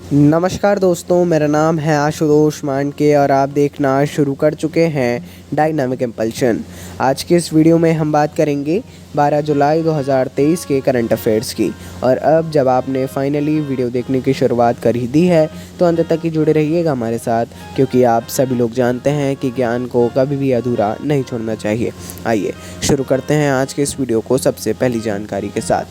नमस्कार दोस्तों, मेरा नाम है आशुतोष मांडके और आप देखना शुरू कर चुके हैं डायनामिक इम्पल्शन। आज के इस वीडियो में हम बात करेंगे 12 जुलाई 2023 के करंट अफेयर्स की। और अब जब आपने फाइनली वीडियो देखने की शुरुआत कर ही दी है तो अंत तक ही जुड़े रहिएगा हमारे साथ, क्योंकि आप सभी लोग जानते हैं कि ज्ञान को कभी भी अधूरा नहीं छोड़ना चाहिए। आइए शुरू करते हैं आज के इस वीडियो को सबसे पहली जानकारी के साथ।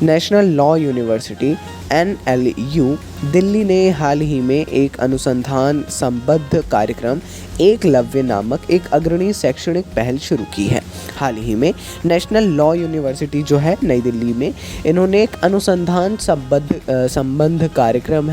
National law university NLU Delhi ने हाल ही में एक अनुसंधान संबद्ध कार्यक्रम एकलव्य नामक एक अग्रणी शैक्षणिक पहल शुरू की है। हाल ही में नेशनल लॉ यूनिवर्सिटी जो है नई दिल्ली में, इन्होंने एक अनुसंधान संबद्ध कार्यक्रम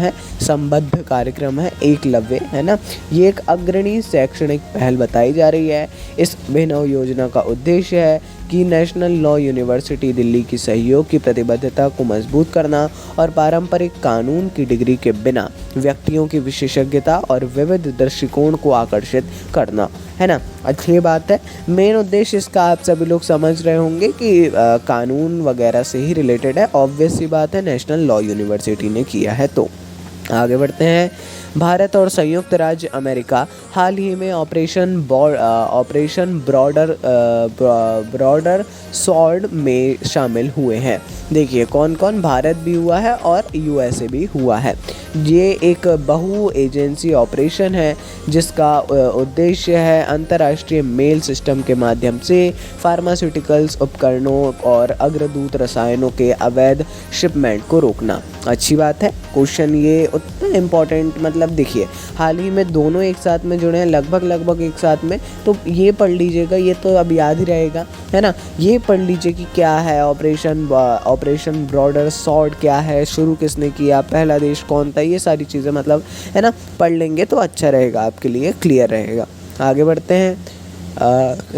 है एकलव्य, है ना। ये एक अग्रणी शैक्षणिक पहल बताई जा रही है। इस अभिनव योजना का उद्देश्य है कि नेशनल लॉ यूनिवर्सिटी दिल्ली की सहयोग की प्रतिबद्धता को मजबूत करना और पारंपरिक कानून की डिग्री के बिना व्यक्तियों की विशेषज्ञता और विविध दृष्टिकोण को आकर्षित करना, है ना। अच्छी बात है। मेन उद्देश्य इसका आप सभी लोग समझ रहे होंगे कि कानून वगैरह से ही रिलेटेड है। ऑब्वियस सी बात है, नेशनल लॉ यूनिवर्सिटी ने किया है। तो आगे बढ़ते हैं। भारत और संयुक्त राज्य अमेरिका हाल ही में ऑपरेशन ब्रॉडर सॉर्ड में शामिल हुए हैं। देखिए कौन कौन, भारत भी हुआ है और USA भी हुआ है। ये एक बहु एजेंसी ऑपरेशन है जिसका उद्देश्य है अंतर्राष्ट्रीय मेल सिस्टम के माध्यम से फार्मास्यूटिकल्स उपकरणों और अग्रदूत रसायनों के अवैध शिपमेंट को रोकना। अच्छी बात है। क्वेश्चन ये उतना इम्पोर्टेंट, मतलब देखिए हाल ही में दोनों एक साथ में जुड़े हैं, लगभग एक साथ में। तो ये पढ़ लीजिएगा, ये तो अब याद ही रहेगा, है ना। ये पढ़ लीजिए कि क्या है ऑपरेशन ब्रॉडर सॉर्ड, क्या है, शुरू किसने किया, पहला देश कौन था, ये सारी चीज़ें मतलब, है ना, पढ़ लेंगे तो अच्छा रहेगा, आपके लिए क्लियर रहेगा। आगे बढ़ते हैं।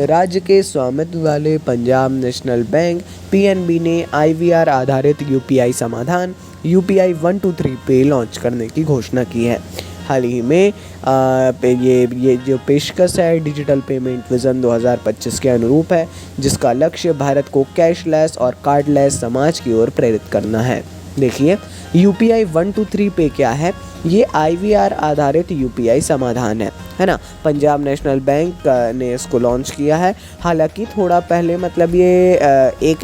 राज्य के स्वामित्व वाले पंजाब नेशनल बैंक PNB ने IVR आधारित UPI समाधान UPI 123 पे लॉन्च करने की घोषणा की है। हाल ही में ये जो पेशकश है डिजिटल पेमेंट विज़न 2025 के अनुरूप है, जिसका लक्ष्य भारत को कैशलेस और कार्डलेस समाज की ओर प्रेरित करना है। देखिए UPI 123 पे क्या है, ये IVR आधारित UPI समाधान है ना। पंजाब नेशनल बैंक ने इसको लॉन्च किया है। हालांकि थोड़ा पहले, मतलब ये एक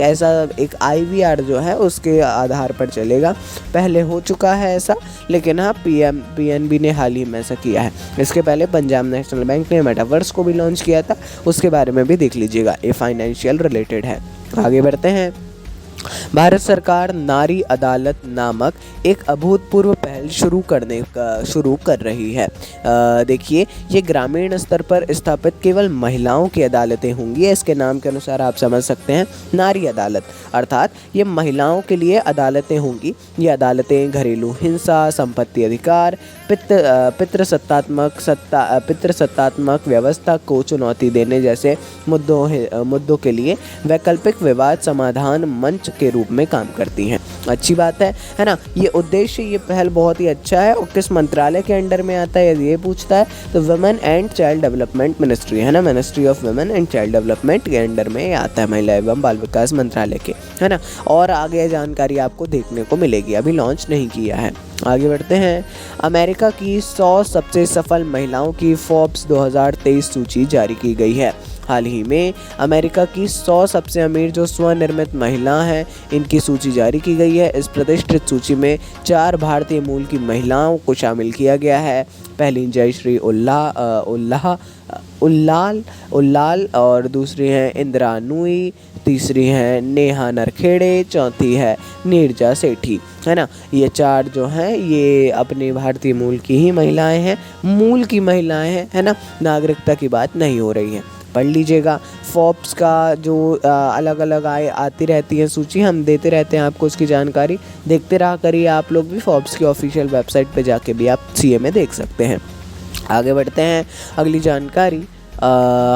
IVR जो है उसके आधार पर चलेगा, पहले हो चुका है ऐसा, लेकिन हाँ PNB ने हाल ही में ऐसा किया है। इसके पहले पंजाब नेशनल बैंक ने मेटावर्स को भी लॉन्च किया था, उसके बारे में भी देख लीजिएगा, ये फाइनेंशियल रिलेटेड है। आगे बढ़ते हैं। भारत सरकार नारी अदालत नामक एक अभूतपूर्व पहल शुरू कर रही है। देखिए ये ग्रामीण स्तर पर स्थापित केवल महिलाओं की अदालतें होंगी। इसके नाम के अनुसार आप समझ सकते हैं, नारी अदालत, अर्थात ये महिलाओं के लिए अदालतें होंगी। ये अदालतें घरेलू हिंसा, संपत्ति अधिकार, पितृसत्तात्मक व्यवस्था को चुनौती देने जैसे मुद्दों के लिए वैकल्पिक विवाद समाधान मंच के रूप में काम करती हैं। अच्छी बात है ना। ये उद्देश्य, ये पहल बहुत ही अच्छा है। और किस मंत्रालय के अंडर में आता है यदि ये पूछता है तो women and child development ministry, है ना, ministry of women and child development के अंडर में आता है, महिला एवं बाल विकास मंत्रालय के, है ना। और आगे जानकारी आपको देखने को मिलेगी, अभी लॉन्च नहीं किया है। आगे बढ़ते हैं। अमेरिका की 100 सबसे सफल महिलाओं की फोर्ब्स 2023 सूची जारी की गई है। हाल ही में अमेरिका की 100 सबसे अमीर जो स्वनिर्मित महिला हैं, इनकी सूची जारी की गई है। इस प्रतिष्ठित सूची में 4 भारतीय मूल की महिलाओं को शामिल किया गया है। पहली जयश्री उल्लाल और दूसरी हैं इंदिरा नूई, तीसरी हैं नेहा नरखेड़े, चौथी है नीरजा सेठी, है ना। ये 4 जो हैं ये अपने भारतीय मूल की ही महिलाएं हैं, मूल की महिलाएं हैं, है ना। नागरिकता की बात नहीं हो रही है, पढ़ लीजिएगा। फोर्ब्स का जो अलग अलग आती रहती है सूची, हम देते रहते हैं आपको उसकी जानकारी, देखते रहा करिए आप लोग भी। फोर्ब्स की ऑफिशियल वेबसाइट पे जाके भी आप CA में देख सकते हैं। आगे बढ़ते हैं। अगली जानकारी,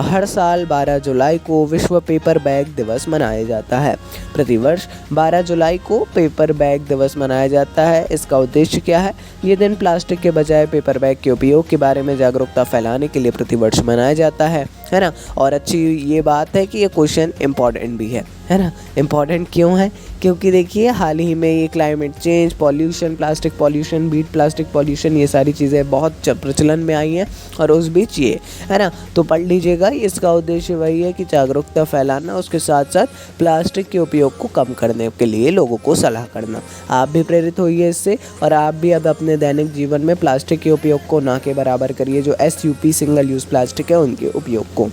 हर साल 12 जुलाई को विश्व पेपर बैग दिवस मनाया जाता है। प्रतिवर्ष 12 जुलाई को पेपर बैग दिवस मनाया जाता है। इसका उद्देश्य क्या है? ये दिन प्लास्टिक के बजाय पेपर बैग के उपयोग के बारे में जागरूकता फैलाने के लिए प्रतिवर्ष मनाया जाता है ना। और अच्छी ये बात है कि ये क्वेश्चन इम्पॉर्टेंट भी है ना। इम्पॉर्टेंट क्यों है क्योंकि देखिए हाल ही में ये climate change, pollution, plastic pollution, beat plastic pollution, ये सारी चीज़ें बहुत प्रचलन में आई हैं। और उस बीच ये है ना, तो पढ़ लीजिएगा। इसका उद्देश्य वही है कि जागरूकता फैलाना, उसके साथ साथ प्लास्टिक के उपयोग को कम करने के लिए लोगों को सलाह करना। आप भी प्रेरित होइए इससे, और आप भी अब अपने दैनिक जीवन में प्लास्टिक के उपयोग को ना के बराबर करिए। जो SUP सिंगल यूज़ प्लास्टिक है उनके उपयोग को।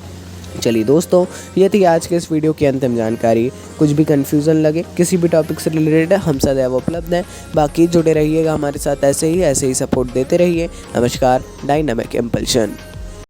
चलिए दोस्तों, ये थी आज के इस वीडियो की अंतिम जानकारी। कुछ भी कन्फ्यूज़न लगे किसी भी टॉपिक से रिलेटेड, हम सदैव उपलब्ध हैं। बाकी जुड़े रहिएगा हमारे साथ, ऐसे ही सपोर्ट देते रहिए। नमस्कार, डायनामिक इम्पल्शन।